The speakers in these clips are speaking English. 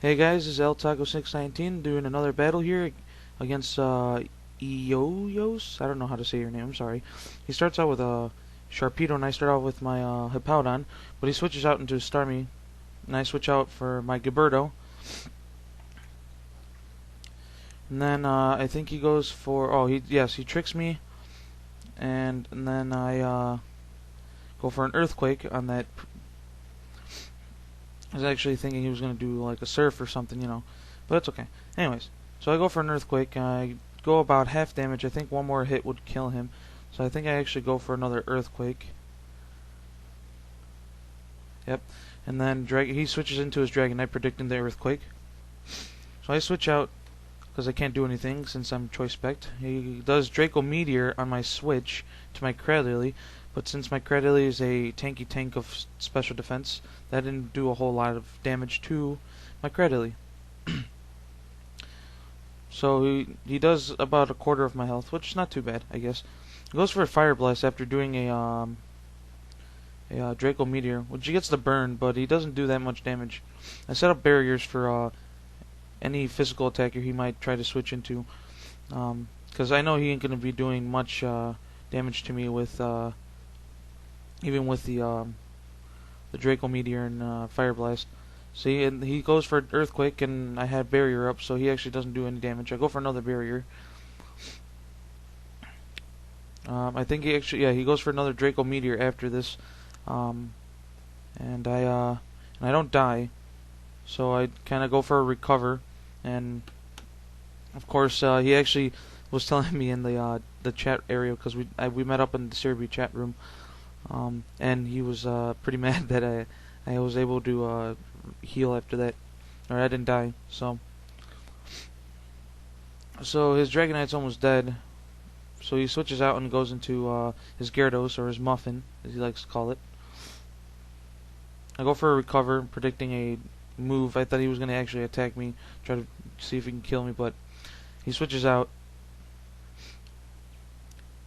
Hey guys, this is El Taco 619 doing another battle here against Eeyeos. I don't know how to say your name, I'm sorry. He starts out with a Sharpedo and I start out with my Hippowdon, but he switches out into Starmie and I switch out for my Gibberto. And then I think he goes for he tricks me and then I go for an Earthquake on that. I was actually thinking he was going to do like a Surf or something, but it's okay. Anyways, so I go for an Earthquake. I go about half damage. I think one more hit would kill him. So I think I actually go for another Earthquake. Yep. And then he switches into his Dragonite, predicting the Earthquake. So I switch out because I can't do anything since I'm Choice Spect. He does Draco Meteor on my switch to my Cradily, but since my Cradily is a tanky tank of special defense, that didn't do a whole lot of damage to my Cradily. So he does about a quarter of my health, which is not too bad, I guess. He goes for a Fire Blast after doing a Draco Meteor, which he gets the burn, but he doesn't do that much damage. I set up barriers for any physical attacker he might try to switch into, because I know he ain't gonna be doing much damage to me with even with the Draco Meteor and Fire Blast. See, and he goes for Earthquake, and I have Barrier up, so he actually doesn't do any damage. I go for another Barrier. I think he goes for another Draco Meteor after this, and I don't die, so I kind of go for a Recover, and of course he actually was telling me in the chat area because we met up in the Cerebi chat room, and he was pretty mad that I was able to heal after that, or I didn't die. So his Dragonite's almost dead. So he switches out and goes into his Gyarados, or his Muffin, as he likes to call it. I go for a Recover, predicting a move. I thought he was going to actually attack me, try to see if he can kill me, but he switches out,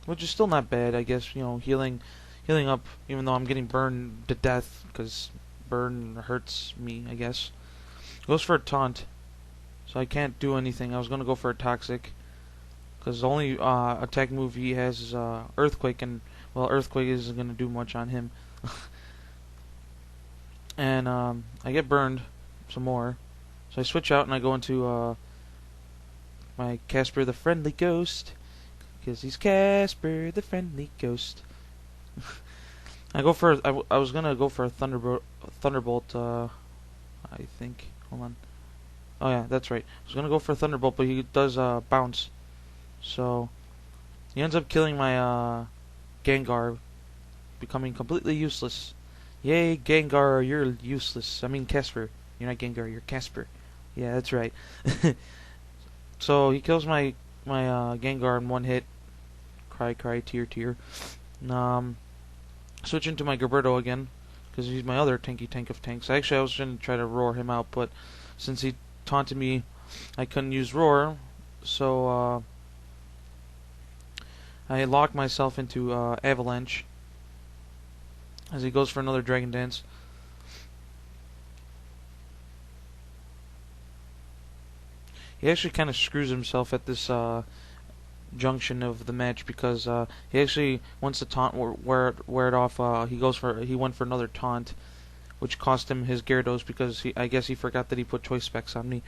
which is still not bad, I guess. Healing up, even though I'm getting burned to death, because burn hurts me, I guess. Goes for a Taunt, so I can't do anything. I was going to go for a Toxic, because the only attack move he has is Earthquake, and, well, Earthquake isn't going to do much on him. And I get burned some more, so I switch out and I go into my Casper the Friendly Ghost, because he's Casper the Friendly Ghost. I was gonna go for a Thunderbolt. I think. Hold on. Oh yeah, that's right. I was gonna go for a Thunderbolt, but he does bounce. So he ends up killing my Gengar, becoming completely useless. Yay, Gengar, you're useless. I mean Casper. You're not Gengar, you're Casper. Yeah, that's right. So he kills my Gengar in one hit. Cry, cry, tear, tear. Switch into my Gibberto again, because he's my other tanky tank of tanks. Actually, I was going to try to roar him out, but since he taunted me, I couldn't use roar, so I lock myself into Avalanche as he goes for another Dragon Dance. He actually kind of screws himself at this junction of the match, because he actually, once the taunt wear it off, he went for another taunt, which cost him his Gyarados, because I guess he forgot that he put Choice Specs on me.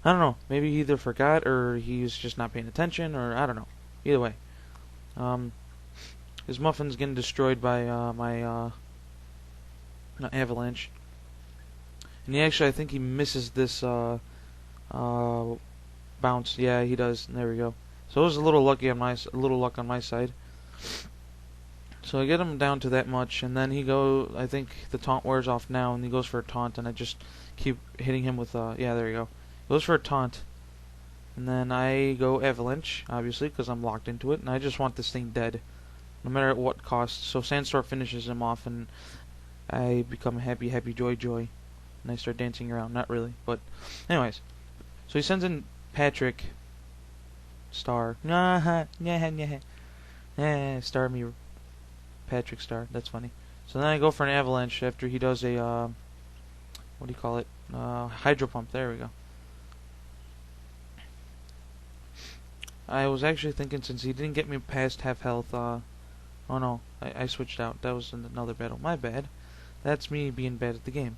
I don't know. Maybe he either forgot or he's just not paying attention, or I don't know. Either way, his Muffin's getting destroyed by my Avalanche, and I think he misses this bounce. Yeah, he does. There we go. So it was a little luck on my side. So I get him down to that much, and then I think the taunt wears off now, and he goes for a taunt, and I just keep hitting him with yeah, there you go. Goes for a taunt, and then I go Avalanche, obviously, because I'm locked into it, and I just want this thing dead, no matter at what cost. So Sandstorm finishes him off, and I become happy, happy, joy, joy, and I start dancing around. Not really, but anyways. So he sends in Patrick Star. Star me, Patrick Star. That's funny. So then I go for an Avalanche after he does a what do you call it? Hydro Pump. There we go. I was actually thinking, since he didn't get me past half health, oh no, I switched out. That was another battle. My bad. That's me being bad at the game.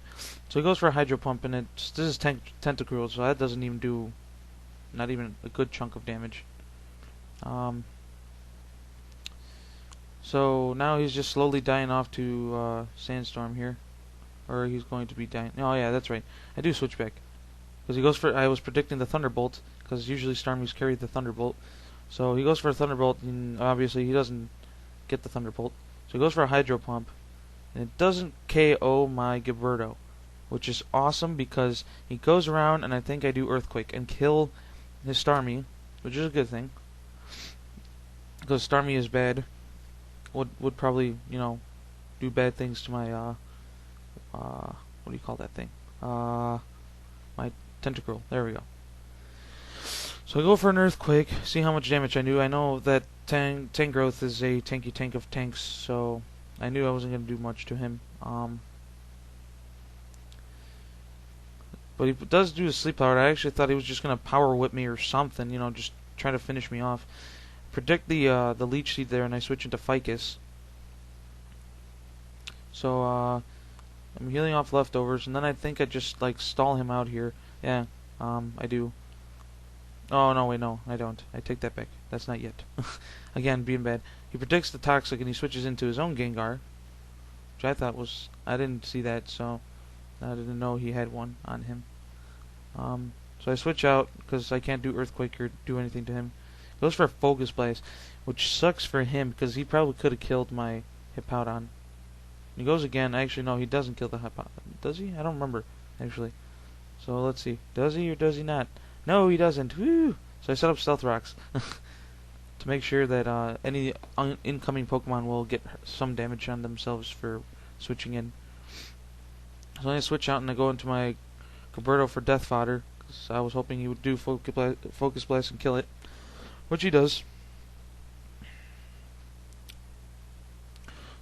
So he goes for a Hydro Pump, and this is Tentacruel, so that doesn't even do, not even a good chunk of damage. So now he's just slowly dying off to Sandstorm here. Or he's going to be dying. Oh yeah, that's right. I do switch back. Because he goes for, I was predicting the Thunderbolt, because usually Starmies carry the Thunderbolt. So he goes for a Thunderbolt, and obviously he doesn't get the Thunderbolt. So he goes for a Hydro Pump, and it doesn't KO my Gibberto, which is awesome because he goes around, and I think I do Earthquake, and kill his Starmie, which is a good thing. Because Starmie is bad. Would probably, you know, do bad things to my, what do you call that thing? My Tentacruel. There we go. So I go for an Earthquake, see how much damage I do. I know that Tangrowth is a tanky tank of tanks, so I knew I wasn't going to do much to him. But he does do a Sleep Powder. I actually thought he was just going to Power Whip me or something, you know, just try to finish me off. Predict the Leech Seed there, and I switch into Ficus. So, I'm healing off leftovers, and then I think I just, like, stall him out here. Yeah, I do. Oh, no, wait, no, I don't. I take that back. That's not yet. Again, being bad. He predicts the Toxic, and he switches into his own Gengar, which I thought was... I didn't see that, so I didn't know he had one on him. So I switch out, because I can't do Earthquake or do anything to him. Goes for a Focus Blast, which sucks for him, because he probably could have killed my Hippowdon. He goes again. Actually, no, he doesn't kill the Hippowdon. Does he? I don't remember, actually. So let's see. Does he or does he not? No, he doesn't. Woo! So I set up Stealth Rocks to make sure that any incoming Pokemon will get some damage on themselves for switching in. So I switch out and I go into my Gibberto for Death Fodder, because I was hoping he would do Focus Blast and kill it, which he does.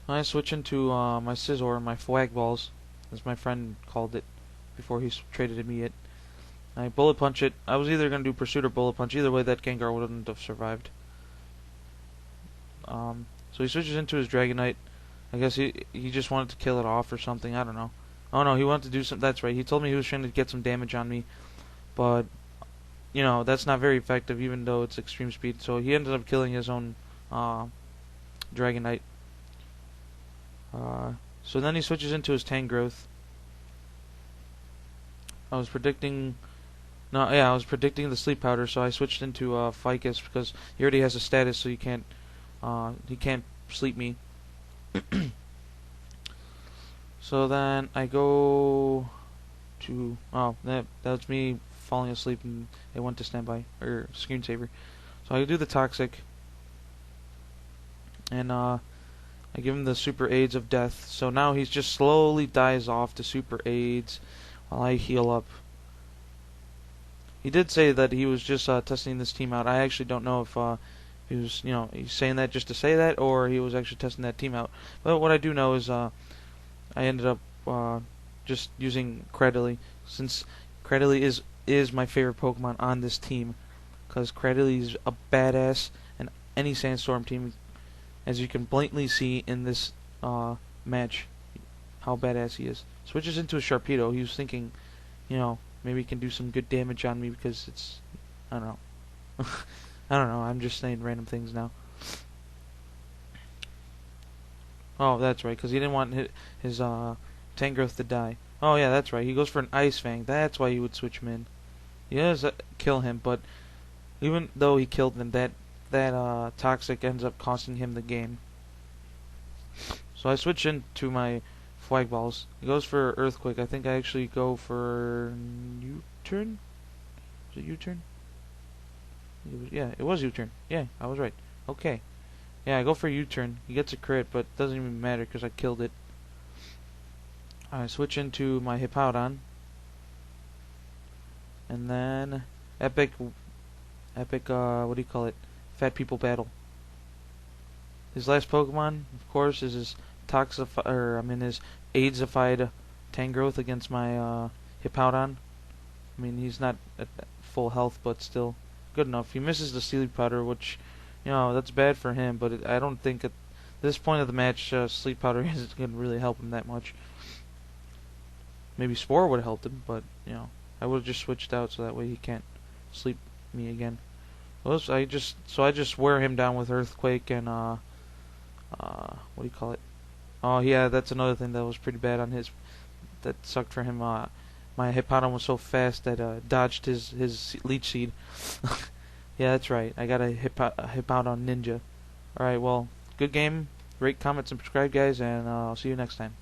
I switch into my Scizor, my Fwag Balls, as my friend called it before he traded me it. I Bullet Punch it. I was either going to do Pursuit or Bullet Punch. Either way, that Gengar wouldn't have survived. So he switches into his Dragonite. I guess he just wanted to kill it off or something. I don't know. Oh no, he wanted to do some. That's right. He told me he was trying to get some damage on me, but you know that's not very effective, even though it's extreme speed. So he ended up killing his own Dragonite. So then he switches into his Tangrowth. I was predicting the Sleep Powder, so I switched into Ficus because he already has a status, so he can't sleep me. So then I go to that's me falling asleep and it went to standby or screensaver. So I do the Toxic, and I give him the Super AIDS of Death. So now he's just slowly dies off to Super AIDS while I heal up. He did say that he was just testing this team out. I actually don't know if he was, he's saying that just to say that, or he was actually testing that team out. But what I do know is I ended up just using Cradily, since Cradily is my favorite Pokemon on this team, because Cradily is a badass in any Sandstorm team, as you can blatantly see in this match how badass he is. Switches into a Sharpedo. He was thinking, maybe he can do some good damage on me because it's, I don't know. I don't know, I'm just saying random things now. Oh, that's right, because he didn't want his Tangrowth to die. Oh yeah, that's right, he goes for an Ice Fang. That's why you would switch him in. He does kill him, but even though he killed him, that Toxic ends up costing him the game. So I switch into my Flag Balls. He goes for Earthquake. I think I actually go for U-turn? Is it U-turn? Yeah, it was U-turn. Yeah, I was right. Okay. Yeah, I go for U-turn. He gets a crit, but it doesn't even matter because I killed it. I switch into my Hippowdon. And then epic, what do you call it? Fat People Battle. His last Pokemon, of course, is his his AIDS-ified Tangrowth against my Hippowdon. I mean, he's not at full health, but still good enough. He misses the sleep powder, which, that's bad for him. But I don't think at this point of the match, sleep powder isn't going to really help him that much. Maybe Spore would have helped him, but I would have just switched out so that way he can't sleep me again. Well, I just wear him down with Earthquake and what do you call it? Oh yeah, that's another thing that was pretty bad on his. That sucked for him. My Hippowdon was so fast that dodged his Leech Seed. Yeah, that's right. I got a Hippowdon Ninja. All right, well, good game. Rate, comment, subscribe, guys, and I'll see you next time.